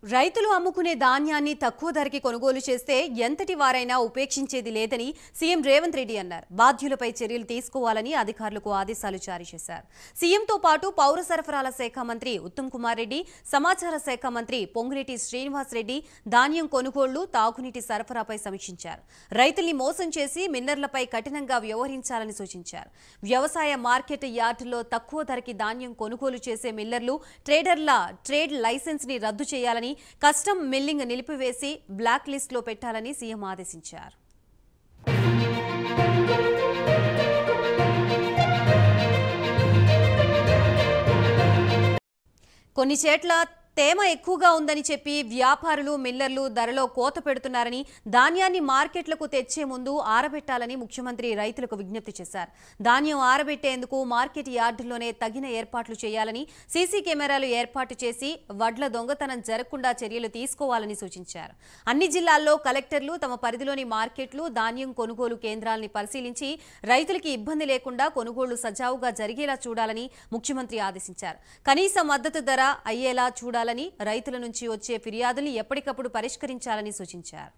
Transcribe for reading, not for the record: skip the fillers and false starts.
రైతులు అమ్ముకునే ధాన్యాన్ని తక్కువ ధరకి కొనుగోలు చేస్తే ఎంతటి వారైనా ఉపేక్షించేది లేదని సీఎం రేవంత్ రెడ్డి అన్నారు. బాధ్యులపై చర్యలు తీసుకోవాలని అధికారులకు ఆదేశాలు జారీ చేశారు. సీఎంతో పాటు పౌర సరఫరాల శాఖ మంత్రి ఉత్తమ్ కుమార్ రెడ్డి, సమాచార శాఖ మంత్రి పొంగులేటి శ్రీనివాస్ రెడ్డి ధాన్యం కొనుగోళ్లు, తాగునీటి సరఫరాపై సమీక్షించారు. రైతుల్ని మోసం చేసి మిల్లర్లపై కఠినంగా వ్యవహరించాలని సూచించారు. వ్యవసాయ మార్కెట్ యార్డుల్లో తక్కువ ధరకి ధాన్యం కొనుగోలు చేసే మిల్లర్లు, ట్రేడర్ల ట్రేడ్ లైసెన్స్ ని రద్దు చేయాలని, కస్టమ్ మిల్లింగ్ నిలిపివేసి బ్లాక్ లిస్ట్ లో పెట్టాలని సీఎం ఆదేశించారు. కొన్ని చోట్ల తేమ ఎక్కువగా ఉందని చెప్పి వ్యాపారులు, మిల్లర్లు ధరలో కోత పెడుతున్నారని, ధాన్యాన్ని మార్కెట్లకు తెచ్చే ముందు ఆరబెట్టాలని ముఖ్యమంత్రి రైతులకు విజ్ఞప్తి చేశారు. ధాన్యం ఆరబెట్టేందుకు మార్కెట్ యార్డుల్లోనే తగిన ఏర్పాట్లు చేయాలని, సీసీ కెమెరాలు ఏర్పాటు చేసి వడ్ల దొంగతనం జరగకుండా చర్యలు తీసుకోవాలని సూచించారు. అన్ని జిల్లాల్లో కలెక్టర్లు తమ పరిధిలోని మార్కెట్లు, ధాన్యం కొనుగోలు కేంద్రాలని పరిశీలించి రైతులకి ఇబ్బంది లేకుండా కొనుగోళ్లు సజావుగా జరిగేలా చూడాలని ముఖ్యమంత్రి ఆదేశించారు. కనీస మద్దతు ధర అయ్యేలా చూడాలని, రైతుల నుంచి వచ్చే ఫిర్యాదుల్ని ఎప్పటికప్పుడు పరిష్కరించాలని సూచించారు.